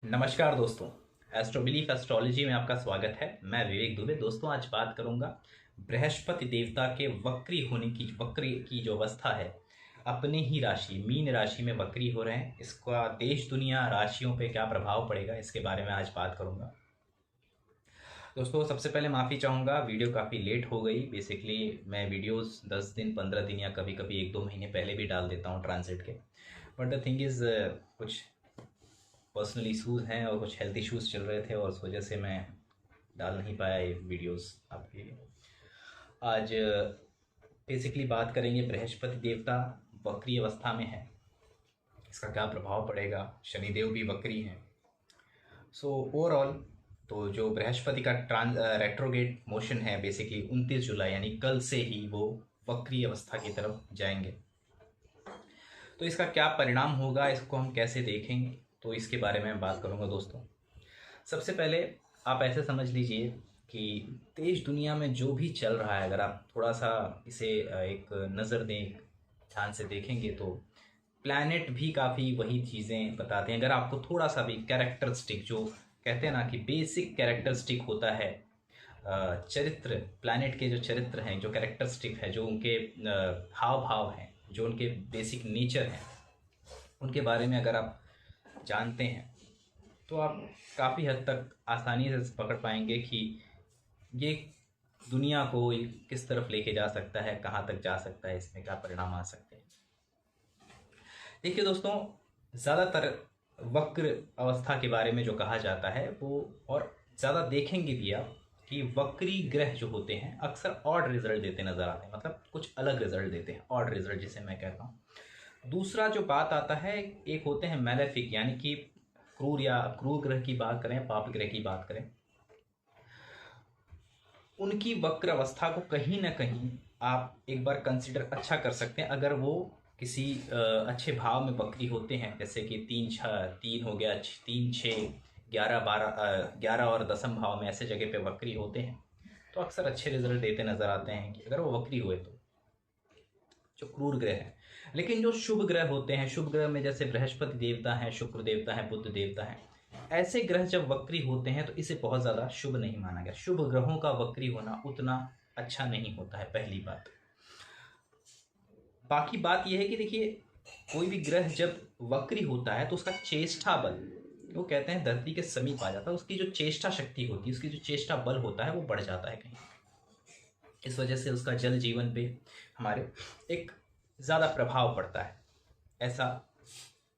नमस्कार दोस्तों। Astro belief astrology में आपका स्वागत है। मैं विवेक दुबे। दोस्तों, आज बात करूंगा बृहस्पति देवता के वक्री की जो अवस्था है, अपने ही राशि मीन राशि में वक्री हो रहे हैं, इसका देश दुनिया राशियों पे क्या प्रभाव पड़ेगा, इसके बारे में आज बात करूंगा। दोस्तों, सबसे पहले माफ़ी चाहूँगा, वीडियो काफ़ी लेट हो गई। बेसिकली मैं वीडियोस 10 दिन 15 दिन या कभी कभी 1-2 महीने पहले भी डाल देता हूँ ट्रांजिट के। बट द थिंग इज़, कुछ पर्सनल इशूज़ हैं और कुछ हेल्थ इश्यूज़ चल रहे थे और उस वजह से मैं डाल नहीं पाया ये वीडियोस आपके लिए। आज बेसिकली बात करेंगे, बृहस्पति देवता वक्री अवस्था में है, इसका क्या प्रभाव पड़ेगा। शनिदेव भी वक्री हैं। सो ओवरऑल तो जो बृहस्पति का रेट्रोगेट मोशन है, बेसिकली 29 जुलाई यानी कल से ही वो वक्री अवस्था की तरफ जाएंगे। तो इसका क्या परिणाम होगा, इसको हम कैसे देखेंगे, तो इसके बारे में बात करूंगा। दोस्तों, सबसे पहले आप ऐसे समझ लीजिए कि देश दुनिया में जो भी चल रहा है, अगर आप थोड़ा सा इसे एक नज़र दें, ध्यान से देखेंगे तो प्लैनेट भी काफ़ी वही चीज़ें बताते हैं। अगर आपको थोड़ा सा भी कैरेक्टरिस्टिक, जो कहते हैं ना कि बेसिक कैरेक्टरिस्टिक होता है, चरित्र, प्लैनेट के जो चरित्र हैं, जो कैरेक्टरिस्टिक है, जो उनके हाव भाव हैं, जो उनके बेसिक नेचर हैं, उनके बारे में अगर आप जानते हैं तो आप काफ़ी हद तक आसानी से पकड़ पाएंगे कि ये दुनिया को किस तरफ लेके जा सकता है, कहाँ तक जा सकता है, इसमें क्या परिणाम आ सकते हैं। देखिए दोस्तों, ज़्यादातर वक्र अवस्था के बारे में जो कहा जाता है वो, और ज़्यादा देखेंगे भी आप कि वक्री ग्रह जो होते हैं अक्सर ऑड रिजल्ट देते नज़र आते हैं, मतलब कुछ अलग रिजल्ट देते हैं, ऑड रिजल्ट जिसे मैं कहता हूँ। दूसरा जो बात आता है, एक होते हैं मैलेफिक, यानी कि क्रूर, या क्रूर ग्रह की बात करें, पाप ग्रह की बात करें, उनकी वक्र अवस्था को कहीं ना कहीं आप एक बार कंसिडर अच्छा कर सकते हैं। अगर वो किसी अच्छे भाव में वक्री होते हैं, जैसे कि 3 हो गया, 3 6 11 और दसम भाव में ऐसे जगह पे वक्री होते हैं, तो अक्सर अच्छे रिजल्ट देते नजर आते हैं कि अगर वो वक्री हुए तो, जो क्रूर ग्रह है। लेकिन जो शुभ ग्रह होते हैं, शुभ ग्रह में जैसे बृहस्पति देवता हैं, शुक्र देवता हैं, बुध देवता हैं, ऐसे ग्रह जब वक्री होते हैं तो इसे बहुत ज़्यादा शुभ नहीं माना गया। शुभ ग्रहों का वक्री होना उतना अच्छा नहीं होता है, पहली बात। बाकी बात यह है कि देखिए, कोई भी ग्रह जब वक्री होता है तो उसका चेष्टा बल, वो कहते हैं धरती के समीप आ जाता है, उसकी जो चेष्टा शक्ति होती है, उसकी जो चेष्टा बल होता है वो बढ़ जाता है कहीं। इस वजह से उसका जल जीवन पे हमारे एक ज़्यादा प्रभाव पड़ता है, ऐसा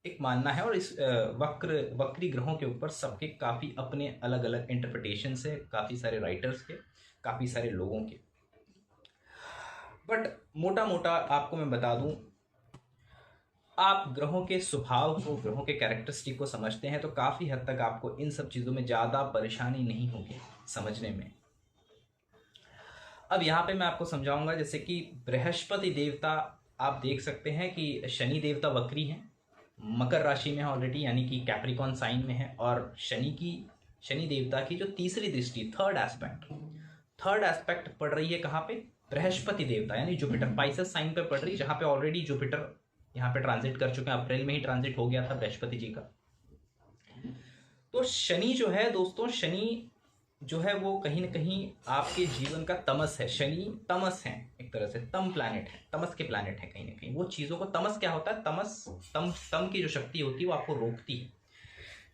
एक मानना है। और इस वक्री ग्रहों के ऊपर सबके काफ़ी अपने अलग अलग इंटरप्रिटेशन है, काफ़ी सारे राइटर्स के, काफ़ी सारे लोगों के। बट मोटा मोटा आपको मैं बता दूं, आप ग्रहों के स्वभाव को, ग्रहों के कैरेक्टरिस्टिक को समझते हैं तो काफ़ी हद तक आपको इन सब चीज़ों में ज़्यादा परेशानी नहीं होगी समझने में। अब यहाँ पे मैं आपको समझाऊंगा, जैसे कि बृहस्पति देवता आप देख सकते हैं कि शनि देवता वक्री हैं, मकर राशि में है ऑलरेडी, यानी कि कैप्रिकॉन साइन में है। और शनि देवता की जो तीसरी दृष्टि, थर्ड एस्पेक्ट पड़ रही है कहाँ पे, बृहस्पति देवता यानी जुपिटर, पाइसेस साइन पे पड़ रही है, जहाँ पे ऑलरेडी जुपिटर यहाँ पे ट्रांजिट कर चुके हैं। अप्रैल में ही ट्रांजिट हो गया था बृहस्पति जी का। तो शनि जो है दोस्तों, शनि जो है वो कहीं ना कहीं आपके जीवन का तमस है। शनि तमस है, एक तरह से तम प्लैनेट है, तमस के प्लैनेट है कहीं ना कहीं। वो चीज़ों को, तमस क्या होता है, तमस, तम की जो शक्ति होती है वो आपको रोकती है।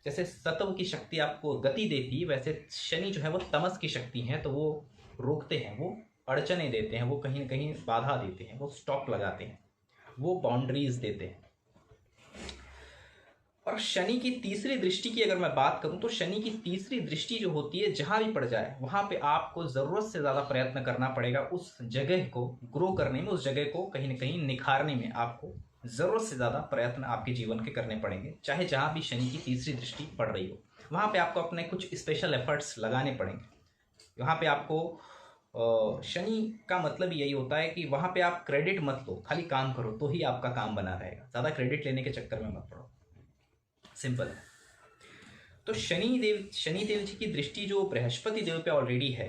जैसे सत्व की शक्ति आपको गति देती है, वैसे शनि जो है वो तमस की शक्ति है, तो वो रोकते हैं, वो अड़चने देते हैं, वो कहीं ना कहीं बाधा देते हैं, वो स्टॉप लगाते हैं, वो बाउंड्रीज देते हैं। और शनि की तीसरी दृष्टि की अगर मैं बात करूं तो शनि की तीसरी दृष्टि जो होती है, जहां भी पड़ जाए वहां पे आपको जरूरत से ज्यादा प्रयत्न करना पड़ेगा उस जगह को ग्रो करने में, उस जगह को कहीं ना कहीं निखारने में आपको जरूरत से ज्यादा प्रयत्न आपके जीवन के करने पड़ेंगे। चाहे जहां भी शनि की तीसरी दृष्टि पड़ रही हो, वहां पे आपको अपने कुछ स्पेशल एफर्ट्स लगाने पड़ेंगे। वहां पे आपको शनि का मतलब यही होता है कि वहां पे आप क्रेडिट मत लो, खाली काम करो तो ही आपका काम बना रहेगा। ज्यादा क्रेडिट लेने के चक्कर में मत पड़ो, सिंपल है। तो शनिदेव जी की दृष्टि जो बृहस्पति देव पे ऑलरेडी है।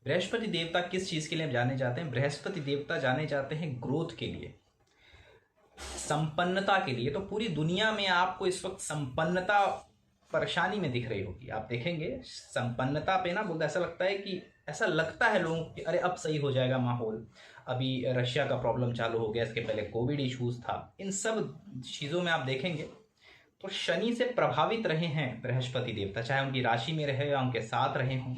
बृहस्पति देवता किस चीज के लिए जाने जाते हैं, बृहस्पति देवता जाने जाते हैं ग्रोथ के लिए, संपन्नता के लिए। तो पूरी दुनिया में आपको इस वक्त संपन्नता परेशानी में दिख रही होगी। आप देखेंगे संपन्नता पे ना बहुत ऐसा लगता है कि ऐसा लगता है लोगों को कि अरे अब सही हो जाएगा माहौल, अभी रशिया का प्रॉब्लम चालू हो गया, इसके पहले कोविड इश्यूज था। इन सब चीज़ों में आप देखेंगे तो शनि से प्रभावित रहे हैं बृहस्पति देवता, चाहे उनकी राशि में रहे या उनके साथ रहे हों,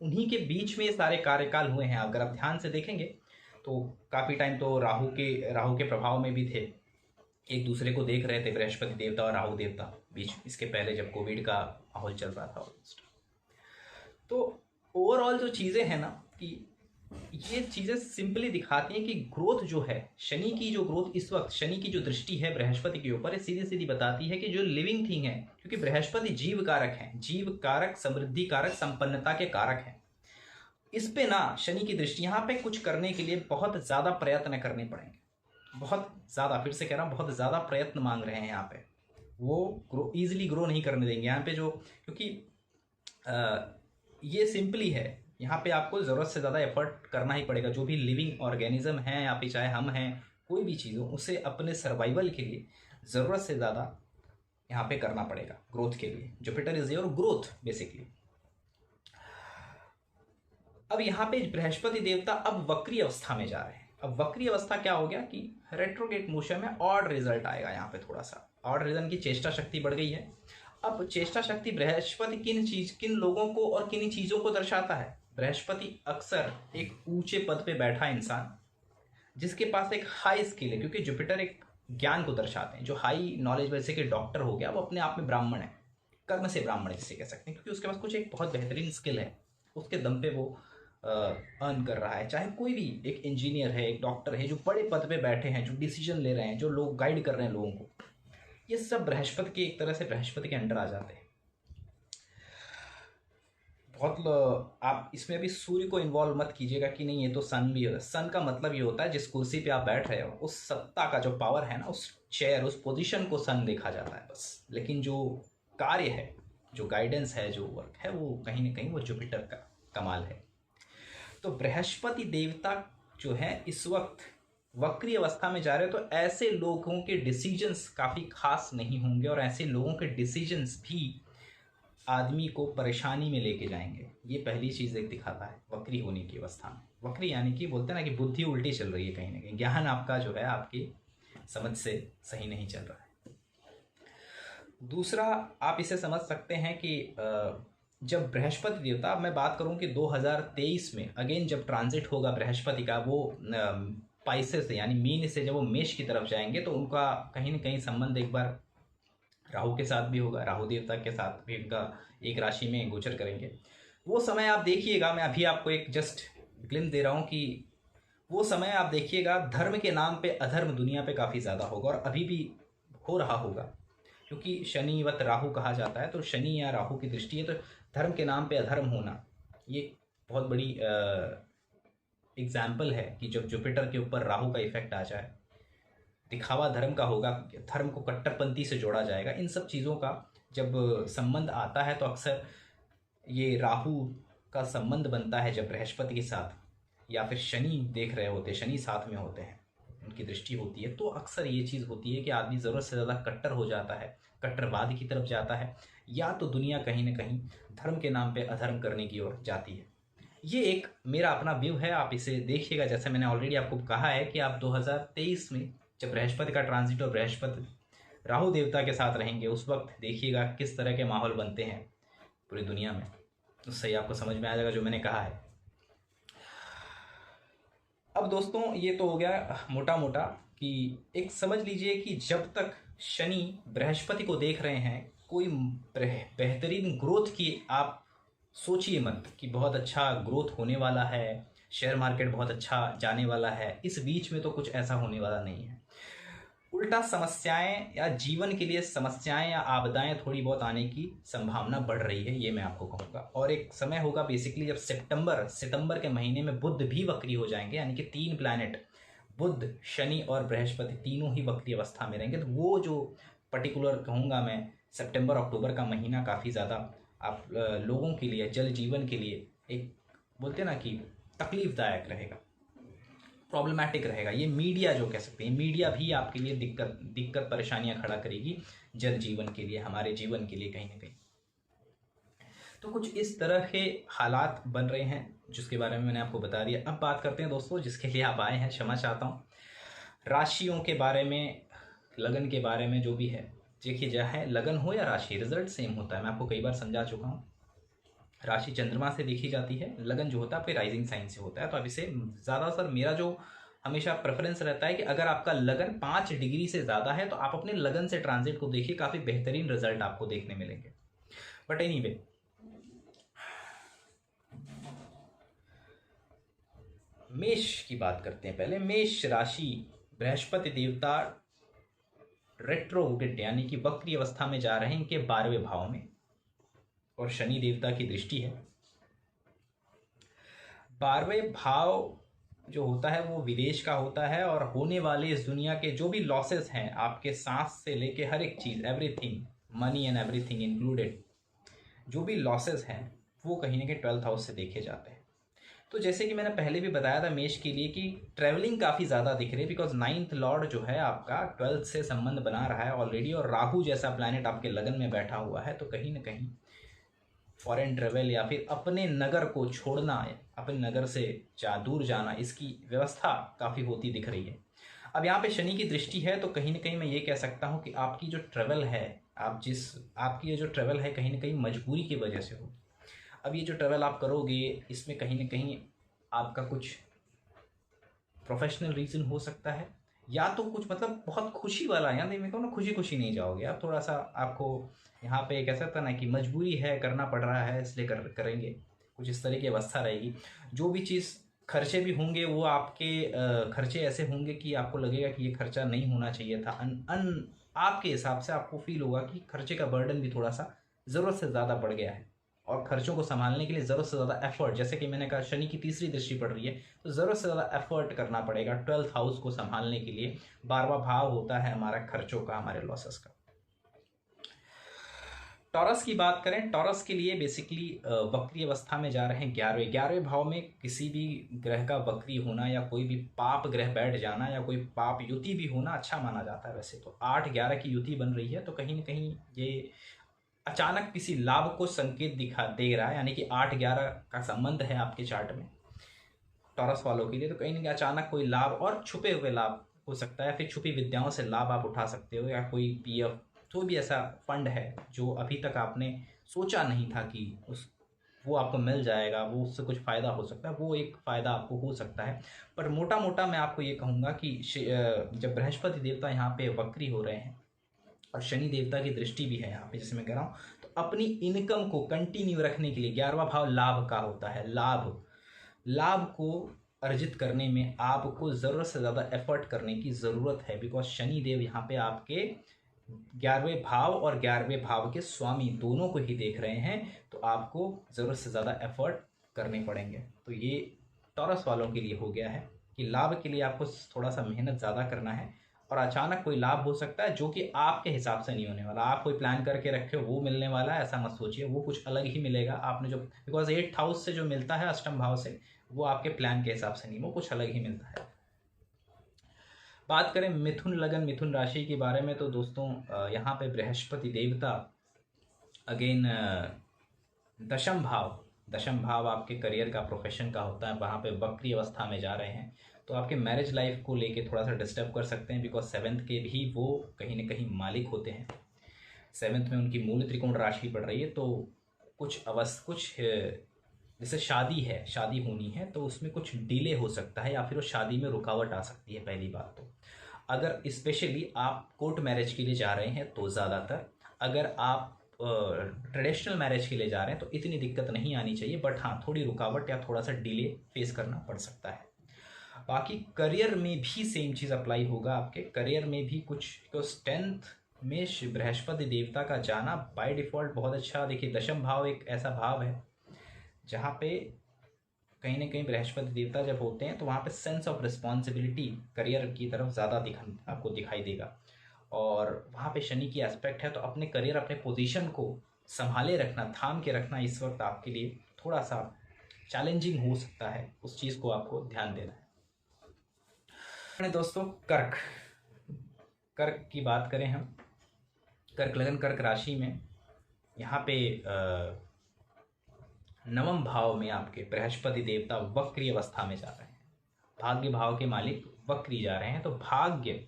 उन्हीं के बीच में ये सारे कार्यकाल हुए हैं। अगर आप ध्यान से देखेंगे तो काफ़ी टाइम तो राहु के प्रभाव में भी थे, एक दूसरे को देख रहे थे बृहस्पति देवता और राहु देवता बीच, इसके पहले जब कोविड का माहौल चल रहा था ऑलमोस्ट। तो ओवरऑल जो चीज़ें हैं ना कि ये चीज़ें सिंपली दिखाती हैं कि ग्रोथ जो है, शनि की जो ग्रोथ इस वक्त, शनि की जो दृष्टि है बृहस्पति के ऊपर, सीधी सीधी बताती है कि जो लिविंग थिंग है, क्योंकि बृहस्पति जीव कारक है, जीव कारक, समृद्धि कारक, संपन्नता के कारक हैं, इस पे ना शनि की दृष्टि, यहाँ पे कुछ करने के लिए बहुत ज़्यादा प्रयत्न करने पड़ेंगे, बहुत ज़्यादा, फिर से कह रहा हूँ, बहुत ज़्यादा प्रयत्न मांग रहे हैं यहाँ पे। वो ईजिली ग्रो नहीं करने देंगे यहाँ पे जो, क्योंकि ये सिंपली है, यहाँ पे आपको ज़रूरत से ज़्यादा एफर्ट करना ही पड़ेगा। जो भी लिविंग ऑर्गेनिज्म है, या फिर चाहे हम हैं, कोई भी चीज़ हो, उसे अपने सर्वाइवल के लिए ज़रूरत से ज़्यादा यहाँ पे करना पड़ेगा ग्रोथ के लिए। Jupiter is your growth basically. अब यहाँ पे बृहस्पति देवता अब वक्री अवस्था में जा रहे हैं। अब वक्री अवस्था क्या हो गया कि रेट्रोगेट मोशन में ऑड रिजल्ट आएगा। यहाँ पे थोड़ा सा ऑड रीजन की चेष्टा शक्ति बढ़ गई है। अब चेष्टा शक्ति बृहस्पति किन लोगों को और किन चीज़ों को दर्शाता है? बृहस्पति अक्सर एक ऊंचे पद पे बैठा इंसान जिसके पास एक हाई स्किल है, क्योंकि जुपिटर एक ज्ञान को दर्शाते हैं। जो हाई नॉलेज, वैसे कि डॉक्टर हो गया, वो अपने आप में ब्राह्मण है, कर्म से ब्राह्मण जिसे कह सकते हैं, क्योंकि उसके पास कुछ एक बहुत बेहतरीन स्किल है, उसके दम पे वो अर्न कर रहा है। चाहे कोई भी एक इंजीनियर है, एक डॉक्टर है, जो बड़े पद पे बैठे हैं, जो डिसीजन ले रहे हैं, जो लोग गाइड कर रहे हैं लोगों को, ये सब बृहस्पति के, एक तरह से बृहस्पति के अंडर आ जाते हैं। आप इसमें अभी सूर्य को इन्वॉल्व मत कीजिएगा कि नहीं ये तो सन भी होता है। सन का मतलब ये होता है जिस कुर्सी पे आप बैठ रहे हो, उस सत्ता का जो पावर है ना, उस चेयर, उस पोजीशन को सन देखा जाता है बस। लेकिन जो कार्य है, जो गाइडेंस है, जो वर्क है, वो कहीं ना कहीं वो जुपिटर का कमाल है। तो बृहस्पति देवता जो है इस वक्त वक्री अवस्था में जा रहे हो, तो ऐसे लोगों के डिसीजंस काफ़ी खास नहीं होंगे, और ऐसे लोगों के डिसीजंस भी आदमी को परेशानी में लेके जाएंगे। ये पहली चीज़ एक दिखाता है वक्री होने की अवस्था में। वक्री यानी कि बोलते हैं ना कि बुद्धि उल्टी चल रही है, कहीं ना कहीं ज्ञान आपका जो है आपकी समझ से सही नहीं चल रहा है। दूसरा आप इसे समझ सकते हैं कि जब बृहस्पति देवता, मैं बात करूं कि 2023 में अगेन जब ट्रांजिट होगा बृहस्पति का, वो पाइसेस से यानी मीन से जब वो मेष की तरफ जाएंगे, तो उनका कहीं ना कहीं संबंध एक बार राहु के साथ भी होगा, राहु देवता के साथ भी उनका एक राशि में गोचर करेंगे। वो समय आप देखिएगा, मैं अभी आपको एक जस्ट ग्लिम्स दे रहा हूँ कि वो समय आप देखिएगा, धर्म के नाम पे अधर्म दुनिया पे काफ़ी ज़्यादा होगा, और अभी भी हो रहा होगा, क्योंकि शनिवत राहु कहा जाता है। तो शनि या राहु की दृष्टि है, तो धर्म के नाम पे अधर्म होना ये बहुत बड़ी एग्जाम्पल है कि जब जुपिटर के ऊपर राहु का इफेक्ट आ जाए, दिखावा धर्म का होगा, धर्म को कट्टरपंथी से जोड़ा जाएगा। इन सब चीज़ों का जब संबंध आता है, तो अक्सर ये राहु का संबंध बनता है जब बृहस्पति के साथ, या फिर शनि देख रहे होते, शनि साथ में होते हैं, उनकी दृष्टि होती है, तो अक्सर ये चीज़ होती है कि आदमी ज़रूरत से ज़्यादा कट्टर हो जाता है, कट्टरवाद की तरफ जाता है, या तो दुनिया कहीं ना कहीं धर्म के नाम पे अधर्म करने की ओर जाती है। ये एक मेरा अपना व्यू है, आप इसे देखिएगा। जैसे मैंने ऑलरेडी आपको कहा है कि आप 2023 में जब बृहस्पति का ट्रांजिट और बृहस्पति राहु देवता के साथ रहेंगे, उस वक्त देखिएगा किस तरह के माहौल बनते हैं पूरी दुनिया में, उससे ही आपको समझ में आ जाएगा जो मैंने कहा है। अब दोस्तों ये तो हो गया मोटा मोटा कि एक समझ लीजिए कि जब तक शनि बृहस्पति को देख रहे हैं, कोई बेहतरीन ग्रोथ की आप सोचिए मत कि बहुत अच्छा ग्रोथ होने वाला है, शेयर मार्केट बहुत अच्छा जाने वाला है। इस बीच में तो कुछ ऐसा होने वाला नहीं है। उल्टा समस्याएं या जीवन के लिए समस्याएं या आपदाएं थोड़ी बहुत आने की संभावना बढ़ रही है, ये मैं आपको कहूँगा। और एक समय होगा बेसिकली जब सितंबर के महीने में बुध भी वक्री हो जाएंगे, यानी कि 3 प्लैनेट बुध, शनि और बृहस्पति तीनों ही वक्री अवस्था में रहेंगे। तो वो जो पर्टिकुलर कहूँगा मैं, सितंबर अक्टूबर का महीना काफ़ी ज़्यादा आप लोगों के लिए, जल जीवन के लिए एक बोलते हैं ना कि तकलीफदायक रहेगा, प्रॉब्लमैटिक रहेगा। ये मीडिया जो कह सकते हैं, मीडिया भी आपके लिए दिक्कत परेशानियां खड़ा करेगी जल जीवन के लिए, हमारे जीवन के लिए कहीं ना कहीं। तो कुछ इस तरह के हालात बन रहे हैं जिसके बारे में मैंने आपको बता दिया। अब बात करते हैं दोस्तों जिसके लिए आप आए हैं, क्षमा चाहता हूँ, राशियों के बारे में, लगन के बारे में जो भी है। देखिए, चाहे लगन हो या राशि, रिजल्ट सेम होता है। मैं आपको कई बार समझा चुका हूँ। राशि चंद्रमा से देखी जाती है, लगन जो होता है आपके राइजिंग साइन से होता है। तो अब इसे ज़्यादातर मेरा जो हमेशा प्रेफरेंस रहता है कि अगर आपका लगन 5 डिग्री से ज़्यादा है तो आप अपने लगन से ट्रांजिट को देखिए, काफ़ी बेहतरीन रिजल्ट आपको देखने मिलेंगे। बट एनीवे, मेष की बात करते हैं पहले। मेष राशि, बृहस्पति देवता रेट्रोग्रेड यानी कि वक्री अवस्था में जा रहे हैं इनके 12वें भाव में, और शनि देवता की दृष्टि है। 12वें भाव जो होता है वो विदेश का होता है, और होने वाले इस दुनिया के जो भी लॉसेस हैं, आपके सांस से लेके हर एक चीज़, everything, money and everything included, जो भी लॉसेस हैं वो कहीं ना कहीं 12th हाउस से देखे जाते हैं। तो जैसे कि मैंने पहले भी बताया था मेष के लिए कि ट्रैवलिंग काफ़ी ज़्यादा दिख रही है, बिकॉज 9th लॉर्ड जो है आपका 12th से संबंध बना रहा है ऑलरेडी, और राहु जैसा प्लैनेट आपके लगन में बैठा हुआ है। तो कहीं ना कहीं फॉरेन ट्रेवल या फिर अपने नगर को छोड़ना, अपने नगर से दूर जाना, इसकी व्यवस्था काफ़ी होती दिख रही है। अब यहाँ पे शनि की दृष्टि है, तो कहीं ना कहीं मैं ये कह सकता हूँ कि आपकी जो ट्रेवल है, आपकी ये जो ट्रेवल है कहीं ना कहीं मजबूरी की वजह से होगी। अब ये जो ट्रेवल आप करोगे, इसमें कहीं ना कहीं आपका कुछ प्रोफेशनल रीज़न हो सकता है, या तो कुछ मतलब बहुत खुशी वाला, यहाँ मेरे को ना खुशी खुशी नहीं जाओगे आप, थोड़ा सा आपको यहाँ पे कह सकता ना कि मजबूरी है, करना पड़ रहा है इसलिए करेंगे, कुछ इस तरह की अवस्था रहेगी। जो भी चीज़ खर्चे भी होंगे वो आपके खर्चे ऐसे होंगे कि आपको लगेगा कि ये खर्चा नहीं होना चाहिए था। आपके हिसाब से आपको फील होगा कि खर्चे का बर्डन भी थोड़ा सा ज़रूरत से ज़्यादा बढ़ गया है, और खर्चों को संभालने के लिए ज़रूरत से ज़्यादा एफर्ट, जैसे कि मैंने कहा शनि की तीसरी दृष्टि पड़ रही है, तो ज़रूरत से ज़्यादा एफर्ट करना पड़ेगा 12th हाउस को संभालने के लिए। 12वां भाव होता है हमारा खर्चों का, हमारे लॉसेस का। टॉरस की बात करें, टॉरस के लिए बेसिकली वक्री अवस्था में जा रहे हैं 11वें भाव में। किसी भी ग्रह का वक्री होना या कोई भी पाप ग्रह बैठ जाना या कोई पाप युति भी होना अच्छा माना जाता है वैसे तो। 8-11 की युति बन रही है, तो कहीं ना कहीं ये अचानक किसी लाभ को संकेत दिखा दे रहा है, यानी कि 8-11 का संबंध है आपके चार्ट में टॉरस वालों के लिए। तो कहीं ना कहीं अचानक कोई लाभ और छुपे हुए लाभ हो सकता है, फिर छुपी विद्याओं से लाभ आप उठा सकते हो, या कोई पीएफ, तो भी ऐसा फंड है जो अभी तक आपने सोचा नहीं था कि वो आपको मिल जाएगा, वो उससे कुछ फ़ायदा हो सकता है, वो एक फ़ायदा आपको हो सकता है। पर मोटा मोटा मैं आपको ये कहूँगा कि जब बृहस्पति देवता यहाँ पे वक्री हो रहे हैं और शनि देवता की दृष्टि भी है यहाँ पे, जैसे मैं कह रहा हूँ, तो अपनी इनकम को कंटिन्यू रखने के लिए 11वां भाव लाभ का होता है, लाभ को अर्जित करने में आपको ज़रूरत से ज़्यादा एफर्ट करने की ज़रूरत है, बिकॉज शनि देव यहाँ पे आपके 11वें भाव और 11वें भाव के स्वामी दोनों को ही देख रहे हैं, तो आपको ज़रूरत से ज़्यादा एफर्ट करने पड़ेंगे। तो ये टॉरस वालों के लिए हो गया है कि लाभ के लिए आपको थोड़ा सा मेहनत ज़्यादा करना है, और अचानक कोई लाभ हो सकता है जो कि आपके हिसाब से नहीं होने वाला। आप कोई प्लान करके रखे हो वो मिलने वाला है, ऐसा मत सोचिए, वो कुछ अलग ही मिलेगा। आपने जो, बिकॉज 8th हाउस से जो मिलता है अष्टम भाव से, वो आपके प्लान के हिसाब से नहीं, वो कुछ अलग ही मिलता है। बात करें मिथुन लगन, मिथुन राशि के बारे में, तो दोस्तों यहाँ पे बृहस्पति देवता अगेन दशम भाव आपके करियर का, प्रोफेशन का होता है, वहाँ पे वक्री अवस्था में जा रहे हैं, तो आपके मैरिज लाइफ को लेके थोड़ा सा डिस्टर्ब कर सकते हैं, बिकॉज 7th के भी वो कहीं ना कहीं मालिक होते हैं। 7th में उनकी मूल त्रिकोण राशि पड़ रही है, तो कुछ जैसे शादी होनी है तो उसमें कुछ डिले हो सकता है, या फिर वो शादी में रुकावट आ सकती है। पहली बात तो, अगर स्पेशली आप कोर्ट मैरिज के लिए जा रहे हैं तो ज़्यादातर, अगर आप ट्रेडिशनल मैरिज के लिए जा रहे हैं तो इतनी दिक्कत नहीं आनी चाहिए, बट हाँ थोड़ी रुकावट या थोड़ा सा डिले फेस करना पड़ सकता है। बाकी करियर में भी सेम चीज़ अप्लाई होगा, आपके करियर में भी कुछ, बिकॉज 10th में बृहस्पति देवता का जाना बाय डिफ़ॉल्ट बहुत अच्छा। देखिए, दशम भाव एक ऐसा भाव है जहाँ पे कहीं ना कहीं बृहस्पति देवता जब होते हैं तो वहाँ पे सेंस ऑफ रिस्पॉन्सिबिलिटी करियर की तरफ ज़्यादा आपको दिखाई देगा, और वहाँ पे शनि की एस्पेक्ट है, तो अपने करियर, अपने पोजीशन को संभाले रखना, थाम के रखना इस वक्त आपके लिए थोड़ा सा चैलेंजिंग हो सकता है, उस चीज़ को आपको ध्यान देना है। दोस्तों कर्क की बात करें हम, कर्क लगन, कर्क राशि में यहाँ पे नवम भाव में आपके बृहस्पति देवता वक्री अवस्था में जा रहे हैं। भाग्य भाव के मालिक वक्री जा रहे हैं, तो भाग्य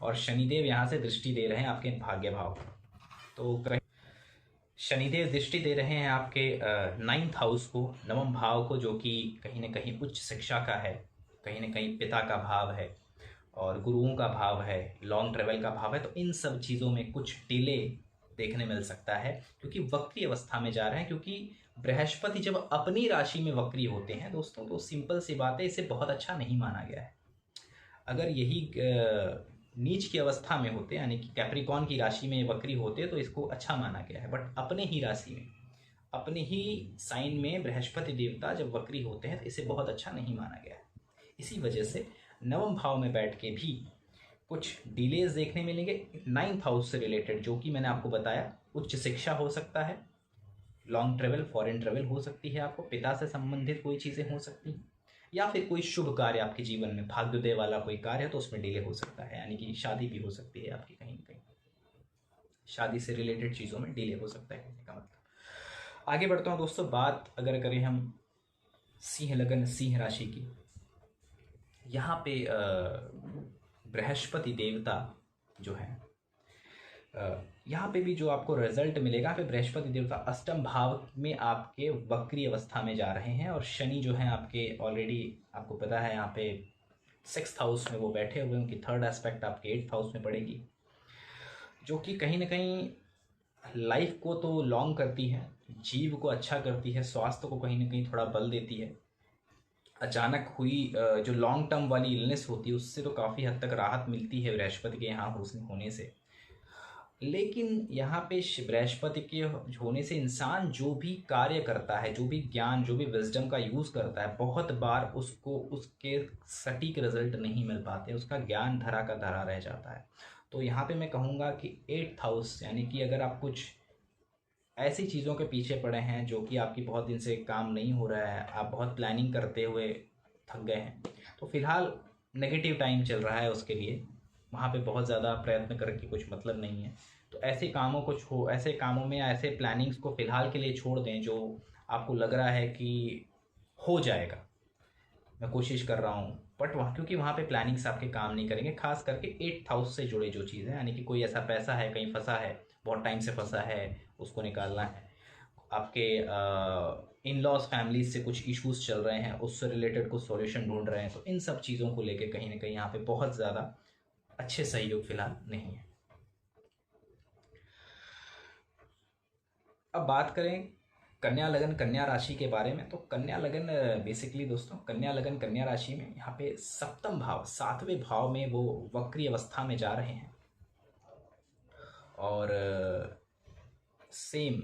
और शनिदेव यहाँ से दृष्टि दे रहे हैं आपके भाग्य भाव को। तो शनिदेव दृष्टि दे रहे हैं आपके 9th हाउस को, नवम भाव को, जो कि कहीं ना कहीं उच्च शिक्षा का है, कहीं ना कहीं पिता का भाव है और गुरुओं का भाव है, लॉन्ग ट्रेवल का भाव है। तो इन सब चीज़ों में कुछ डिले देखने मिल सकता है क्योंकि वक्री अवस्था में जा रहे हैं। क्योंकि बृहस्पति जब अपनी राशि में वक्री होते हैं दोस्तों, तो सिंपल सी बात है, इसे बहुत अच्छा नहीं माना गया है। अगर यही नीच की अवस्था में होते, यानी कि कैप्रिकॉन की राशि में वक्री होते, तो इसको अच्छा माना गया है। बट अपने ही राशि में, अपने ही साइन में बृहस्पति देवता जब वक्री होते हैं तो इसे बहुत अच्छा नहीं माना गया है। इसी वजह से नवम भाव में बैठ के भी कुछ डिलेज देखने मिलेंगे। 9th हाउस से रिलेटेड, जो कि मैंने आपको बताया, उच्च शिक्षा हो सकता है, लॉन्ग ट्रेवल, फॉरेन ट्रेवल हो सकती है, आपको पिता से संबंधित कोई चीज़ें हो सकती हैं, या फिर कोई शुभ कार्य आपके जीवन में भाग्योदय वाला कोई कार्य है तो उसमें डिले हो सकता है। यानी कि शादी भी हो सकती है आपकी, कहीं ना कहीं शादी से रिलेटेड चीज़ों में डिले हो सकता है, कहने का मतलब। आगे बढ़ता हूँ दोस्तों। बात अगर करें हम सिंह लगन, सिंह राशि की, यहाँ पे बृहस्पति देवता जो है, यहाँ पे भी जो आपको रिजल्ट मिलेगा, फिर बृहस्पति देवता अष्टम भाव में आपके वक्री अवस्था में जा रहे हैं और शनि जो है आपके ऑलरेडी आपको पता है यहाँ पे 6th हाउस में वो बैठे हुए, उनकी 3rd एस्पेक्ट आपके 8th हाउस में पड़ेगी, जो कि कहीं ना कहीं लाइफ को तो लॉन्ग करती है, जीव को अच्छा करती है, स्वास्थ्य को कहीं ना कहीं थोड़ा बल देती है। अचानक हुई जो लॉन्ग टर्म वाली इलनेस होती है उससे तो काफ़ी हद तक राहत मिलती है बृहस्पति के यहाँ होने से। लेकिन यहाँ पे बृहस्पति के होने से इंसान जो भी कार्य करता है, जो भी ज्ञान, जो भी विजडम का यूज़ करता है, बहुत बार उसको उसके सटीक रिजल्ट नहीं मिल पाते, उसका ज्ञान धरा का धरा रह जाता है। तो यहाँ पे मैं कहूँगा कि 8th हाउस, यानी कि अगर आप कुछ ऐसी चीज़ों के पीछे पड़े हैं जो कि आपकी बहुत दिन से काम नहीं हो रहा है, आप बहुत प्लानिंग करते हुए थक गए हैं, तो फिलहाल नेगेटिव टाइम चल रहा है उसके लिए, वहाँ पे बहुत ज़्यादा प्रयत्न करके कुछ मतलब नहीं है। तो ऐसे कामों को ऐसे कामों में या ऐसे प्लानिंग्स को फ़िलहाल के लिए छोड़ दें जो आपको लग रहा है कि हो जाएगा, मैं कोशिश कर रहा हूँ, बट वहाँ क्योंकि वहाँ पे प्लानिंग्स आपके काम नहीं करेंगे। खास करके 8th हाउस से जुड़े जो चीज़ें, यानी कि कोई ऐसा पैसा है, कहीं फंसा है, बहुत टाइम से फंसा है, उसको निकालना है, आपके इन लॉज फैमिलीज से कुछ इश्यूज चल रहे हैं, उससे रिलेटेड कुछ सॉल्यूशन ढूंढ रहे हैं, तो इन सब चीज़ों को लेके कहीं ना कहीं यहाँ पे बहुत ज़्यादा अच्छे सहयोग फिलहाल नहीं है। अब बात करें कन्या लगन, कन्या राशि के बारे में, तो कन्या लगन बेसिकली दोस्तों, कन्या लगन, कन्या राशि में यहाँ पे सप्तम भाव, 7वें भाव में वो वक्री अवस्था में जा रहे हैं और सेम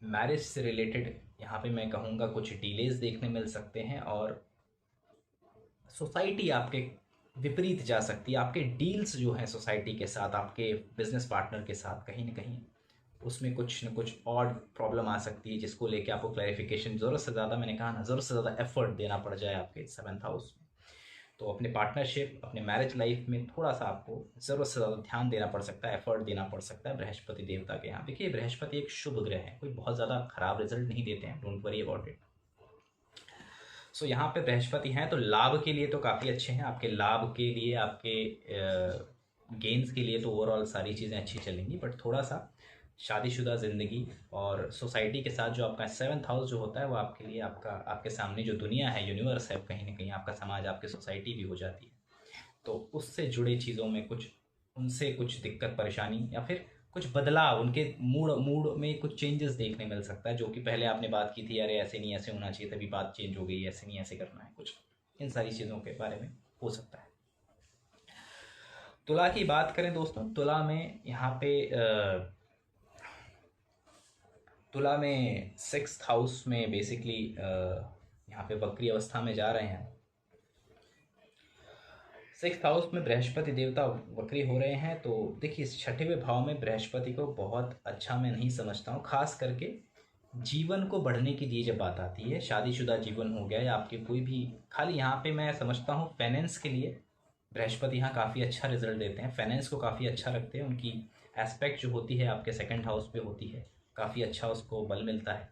मैरिज से रिलेटेड यहाँ पे मैं कहूँगा कुछ डिलेज देखने मिल सकते हैं और सोसाइटी आपके विपरीत जा सकती है। आपके डील्स जो हैं सोसाइटी के साथ, आपके बिजनेस पार्टनर के साथ, कहीं ना कहीं उसमें कुछ न कुछ ऑड प्रॉब्लम आ सकती है, जिसको लेके आपको क्लैरिफिकेशन, ज़रूरत से ज़्यादा, मैंने कहा ना, ज़रूरत से ज़्यादा एफर्ट देना पड़ जाए आपके 7th हाउस में। तो अपने पार्टनरशिप, अपने मैरिज लाइफ में थोड़ा सा आपको ज़रूरत से ज़्यादा ध्यान देना पड़ सकता है, एफर्ट देना पड़ सकता है बृहस्पति देवता के यहाँ। देखिए, बृहस्पति एक शुभ ग्रह है, कोई बहुत ज़्यादा खराब रिजल्ट नहीं देते हैं, डोंट वरी अबाउट इट। सो यहाँ पे बृहस्पति हैं तो लाभ के लिए तो काफ़ी अच्छे हैं, आपके लाभ के लिए, आपके गेन्स के लिए तो ओवरऑल सारी चीज़ें अच्छी चलेंगी। बट थोड़ा सा शादीशुदा ज़िंदगी और सोसाइटी के साथ जो आपका 7th हाउस जो होता है, वो आपके लिए, आपके सामने जो दुनिया है, यूनिवर्स है, कहीं ना कहीं आपका समाज, आपकी सोसाइटी भी हो जाती है। तो उससे जुड़े चीज़ों में कुछ, उनसे कुछ दिक्कत परेशानी या फिर कुछ बदलाव, उनके मूड में कुछ चेंजेस देखने मिल सकता है, जो कि पहले आपने बात की थी, अरे ऐसे नहीं, ऐसे होना चाहिए, तभी बात चेंज हो गई, ऐसे नहीं, ऐसे करना है, कुछ इन सारी चीज़ों के बारे में हो सकता है। तुला की बात करें दोस्तों, तुला में यहाँ पे तुला में 6th हाउस में बेसिकली यहाँ पे वक्री अवस्था में जा रहे हैं। 6th हाउस में बृहस्पति देवता वक्री हो रहे हैं, तो देखिए 6वें भाव में बृहस्पति को बहुत अच्छा मैं नहीं समझता हूँ। खास करके जीवन को बढ़ने की लिए जब बात आती है, शादीशुदा जीवन हो गया या आपके कोई भी, खाली यहाँ पे मैं समझता हूँ फाइनेंस के लिए बृहस्पति यहाँ काफ़ी अच्छा रिजल्ट देते हैं, फाइनेंस को काफ़ी अच्छा रखते हैं, उनकी एस्पेक्ट जो होती है आपके 2nd हाउस पे होती है, काफ़ी अच्छा उसको बल मिलता है।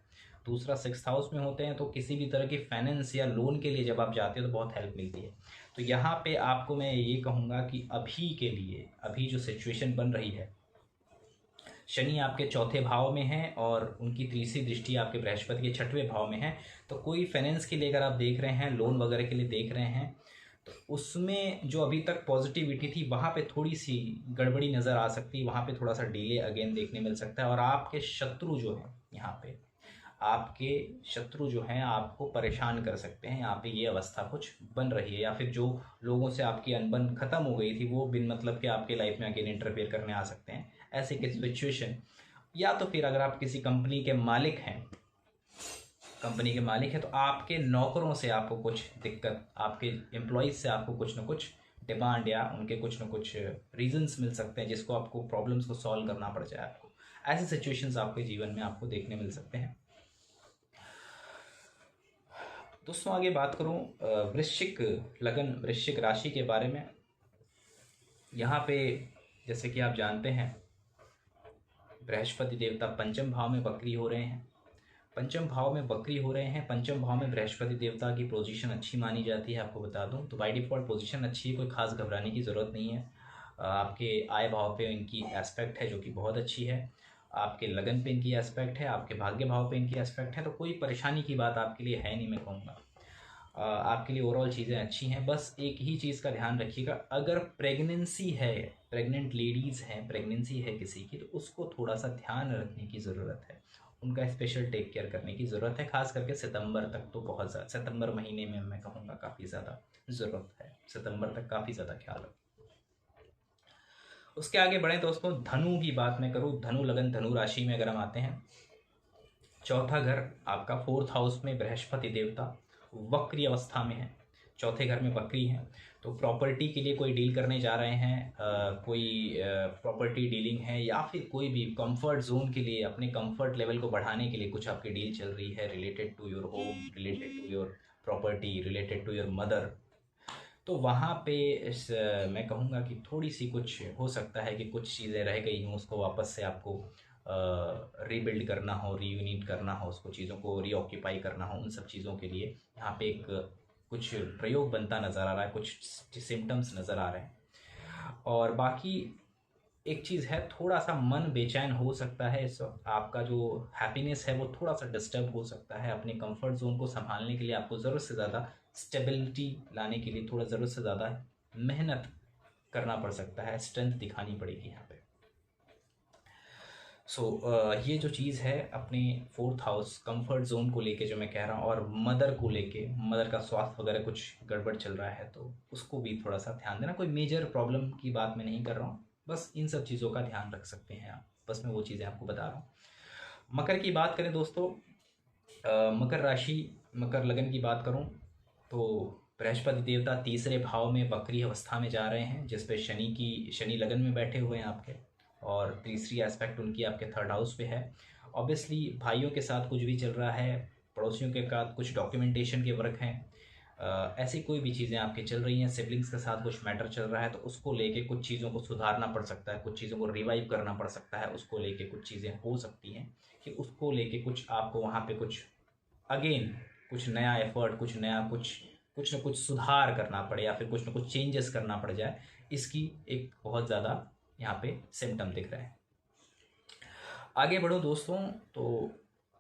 दूसरा 6th हाउस में होते हैं, तो किसी भी तरह की फाइनेंस या लोन के लिए जब आप जाते हो तो बहुत हेल्प मिलती है। तो यहाँ पे आपको मैं ये कहूँगा कि अभी के लिए, अभी जो सिचुएशन बन रही है, शनि आपके चौथे भाव में है और उनकी तीसरी दृष्टि आपके बृहस्पति के छठवें भाव में है। तो कोई फाइनेंस के लिए अगर आप देख रहे हैं, लोन वगैरह के लिए देख रहे हैं, तो उसमें जो अभी तक पॉजिटिविटी थी वहाँ पे थोड़ी सी गड़बड़ी नज़र आ सकती है, वहाँ पे थोड़ा सा डिले अगेन देखने मिल सकता है। और आपके शत्रु जो है, यहाँ पे आपके शत्रु जो हैं आपको परेशान कर सकते हैं। यहाँ पे ये अवस्था कुछ बन रही है, या फिर जो लोगों से आपकी अनबन ख़त्म हो गई थी वो बिन मतलब के आपके लाइफ में अगेन इंटरफेयर करने आ सकते हैं, ऐसे की सिचुएशन। या तो फिर अगर आप किसी कंपनी के मालिक हैं, कंपनी के मालिक है, तो आपके नौकरों से आपको कुछ दिक्कत, आपके एम्प्लॉयज़ से आपको कुछ ना कुछ डिमांड या उनके कुछ ना कुछ रीजंस मिल सकते हैं जिसको आपको प्रॉब्लम्स को सॉल्व करना पड़ जाए आपको। ऐसे सिचुएशंस आपके जीवन में आपको देखने मिल सकते हैं। दोस्तों आगे बात करूं वृश्चिक लगन, वृश्चिक राशि के बारे में। यहाँ पे जैसे कि आप जानते हैं बृहस्पति देवता पंचम भाव में वक्री हो रहे हैं। पंचम भाव में वक्री हो रहे हैं, पंचम भाव में बृहस्पति देवता की पोजीशन अच्छी मानी जाती है। आपको बता दूं तो बाय डिफ़ॉल्ट पोजीशन अच्छी है, कोई खास घबराने की ज़रूरत नहीं है। आपके आय भाव पे इनकी एस्पेक्ट है जो कि बहुत अच्छी है, आपके लगन पे इनकी एस्पेक्ट है, आपके भाग्य भाव पे इनकी एस्पेक्ट है। तो कोई परेशानी की बात आपके लिए है नहीं, मैं कहूँगा आपके लिए ओवरऑल चीज़ें अच्छी हैं। बस एक ही चीज़ का ध्यान रखिएगा, अगर प्रेगनेंसी है, प्रेग्नेंट लेडीज़ हैं, प्रेगनेंसी है किसी की, तो उसको थोड़ा सा ध्यान रखने की ज़रूरत है, उनका स्पेशल टेक केयर करने की ज़रूरत है। खास करके सितंबर तक तो बहुत ज़्यादा, सितंबर महीने में मैं कहूँगा काफ़ी ज़्यादा ज़रूरत है, सितंबर तक काफ़ी ज़्यादा ख्याल रखें। उसके आगे बढ़े दोस्तों, धनु की बात मैं करूँ, धनु लगन, धनु राशि में अगर हम आते हैं, चौथा घर आपका 4th हाउस में बृहस्पति देवता वक्री अवस्था में है, चौथे घर में वक्री हैं। तो प्रॉपर्टी के लिए कोई डील करने जा रहे हैं, कोई प्रॉपर्टी डीलिंग है, या फिर कोई भी कंफर्ट जोन के लिए, अपने कंफर्ट लेवल को बढ़ाने के लिए कुछ आपकी डील चल रही है related to your home, related to your property, related to your mother. तो वहाँ पे मैं कहूँगा कि थोड़ी सी कुछ हो सकता है कि कुछ चीज़ें रह गई हों, उसको वापस से आपको रीबिल्ड करना हो, रीयूनिट करना हो, उसको चीज़ों को रीऑक्यूपाई करना हो। उन सब चीज़ों के लिए यहाँ पे एक कुछ प्रयोग बनता नज़र आ रहा है, कुछ सिम्टम्स नज़र आ रहे हैं। और बाकी एक चीज़ है, थोड़ा सा मन बेचैन हो सकता है इस वक्त, आपका जो हैप्पीनेस है वो थोड़ा सा डिस्टर्ब हो सकता है। अपने कंफर्ट जोन को संभालने के लिए आपको ज़रूरत से ज़्यादा स्टेबिलिटी लाने के लिए थोड़ा ज़रूरत से ज़्यादा मेहनत करना पड़ सकता है, स्ट्रेंथ दिखानी पड़ेगी यहाँ पे। ये जो चीज़ है अपने 4th हाउस कंफर्ट जोन को लेके जो मैं कह रहा हूँ, और मदर को लेके, मदर का स्वास्थ्य वगैरह कुछ गड़बड़ चल रहा है तो उसको भी थोड़ा सा ध्यान देना। कोई मेजर प्रॉब्लम की बात मैं नहीं कर रहा हूँ, बस इन सब चीज़ों का ध्यान रख सकते हैं आप, बस मैं वो चीज़ें आपको बता रहा हूँ। मकर की बात करें दोस्तों, मकर राशि, मकर लगन की बात करूँ तो बृहस्पति देवता तीसरे भाव में वक्री अवस्था में जा रहे हैं, जिस पे शनि लगन में बैठे हुए हैं आपके, और तीसरी एस्पेक्ट उनकी आपके 3rd हाउस पे है। ऑब्वियसली भाइयों के साथ कुछ भी चल रहा है, पड़ोसियों के साथ कुछ डॉक्यूमेंटेशन के वर्क हैं, ऐसी कोई भी चीज़ें आपके चल रही हैं, सिबलिंग्स के साथ कुछ मैटर चल रहा है, तो उसको लेके कुछ चीज़ों को सुधारना पड़ सकता है, कुछ चीज़ों को रिवाइव करना पड़ सकता है, उसको लेके कुछ चीज़ें हो सकती हैं कि उसको लेके कुछ आपको वहाँ पे कुछ अगेन कुछ नया एफर्ट, कुछ नया कुछ ना कुछ सुधार करना पड़े, या फिर कुछ ना कुछ चेंजेस करना पड़ जाए, इसकी एक बहुत ज़्यादा यहाँ पे सिम्टम दिख रहे हैं। आगे बढ़ो दोस्तों, तो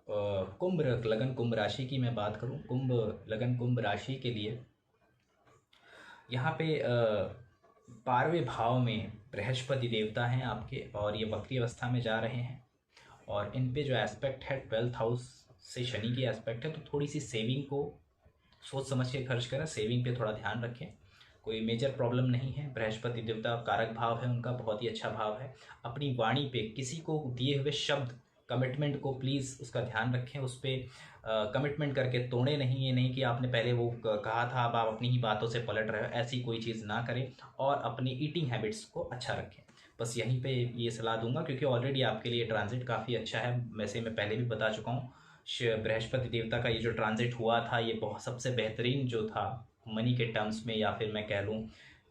कुंभ लगन, कुंभ राशि की मैं बात करूं, कुंभ लगन, कुंभ राशि के लिए यहाँ पे 12वें भाव में बृहस्पति देवता हैं आपके, और ये वक्री अवस्था में जा रहे हैं, और इन पे जो एस्पेक्ट है 12th हाउस से शनि की एस्पेक्ट है। तो थोड़ी सी सेविंग को सोच समझ के खर्च करें, सेविंग पे थोड़ा ध्यान रखें, कोई मेजर प्रॉब्लम नहीं है। बृहस्पति देवता कारक भाव है उनका, बहुत ही अच्छा भाव है। अपनी वाणी पे किसी को दिए हुए शब्द, कमिटमेंट को प्लीज़ उसका ध्यान रखें, उस पर कमिटमेंट करके तोड़े नहीं। ये नहीं कि आपने पहले वो कहा था अब आप अपनी ही बातों से पलट रहे हो, ऐसी कोई चीज़ ना करें, और अपनी ईटिंग हैबिट्स को अच्छा रखें। बस यहीं पे ये सलाह दूंगा, क्योंकि ऑलरेडी आपके लिए ट्रांजिट काफ़ी अच्छा है। वैसे मैं पहले भी बता चुका हूँ, बृहस्पति देवता का ये जो ट्रांजिट हुआ था ये बहुत सबसे बेहतरीन जो था मनी के टर्म्स में, या फिर मैं कह लूँ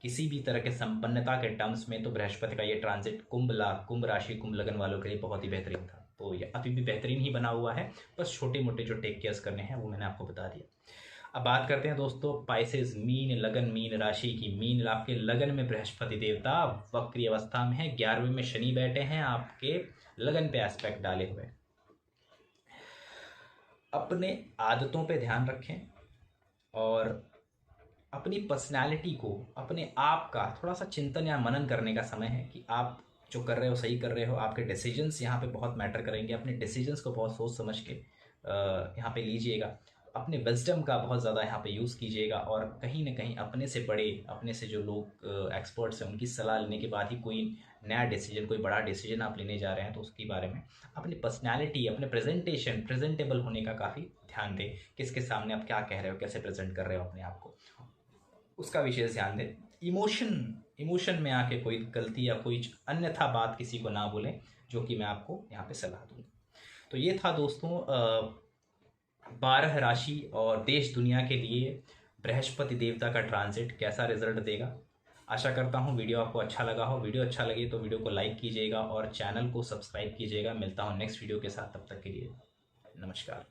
किसी भी तरह के संपन्नता के टर्म्स में, तो बृहस्पति का ये ट्रांजिट कुंभ राशि, कुंभ लगन वालों के लिए बहुत ही बेहतरीन था। तो ये अभी भी बेहतरीन ही बना हुआ है, बस छोटे मोटे जो टेक केयर्स करने हैं वो मैंने आपको बता दिया। अब बात करते हैं दोस्तों पाइसेस मीन लगन मीन राशि की। मीन आपके लगन में बृहस्पति देवता वक्री अवस्था में है, 11वें में शनि बैठे हैं, आपके लगन पे एस्पेक्ट डाले हुए। अपने आदतों पे ध्यान रखें और अपनी पर्सनैलिटी को, अपने आप का थोड़ा सा चिंतन या मनन करने का समय है कि आप जो कर रहे हो सही कर रहे हो। आपके डिसीजंस यहाँ पे बहुत मैटर करेंगे, अपने डिसीजंस को बहुत सोच समझ के यहाँ पे लीजिएगा। अपने विजडम का बहुत ज़्यादा यहाँ पे यूज़ कीजिएगा और कहीं ना कहीं अपने से बड़े, अपने से जो लोग एक्सपर्ट्स हैं उनकी सलाह लेने के बाद ही कोई नया डिसीजन, कोई बड़ा डिसीजन आप लेने जा रहे हैं तो उसके बारे में अपनी पर्सनैलिटी, अपने प्रेजेंटेशन, प्रेजेंटेबल होने का काफ़ी ध्यान दें। किसके सामने आप क्या कह रहे हो, कैसे प्रेजेंट कर रहे हो अपने आप को, उसका विशेष ध्यान दें। इमोशन में आके कोई गलती या कोई अन्यथा बात किसी को ना बोलें, जो कि मैं आपको यहाँ पे सलाह दूँगा। तो ये था दोस्तों 12 राशि और देश दुनिया के लिए बृहस्पति देवता का ट्रांजिट कैसा रिजल्ट देगा। आशा करता हूँ वीडियो आपको अच्छा लगा हो। वीडियो अच्छा लगे तो वीडियो को लाइक कीजिएगा और चैनल को सब्सक्राइब कीजिएगा। मिलता हूँ नेक्स्ट वीडियो के साथ, तब तक के लिए नमस्कार।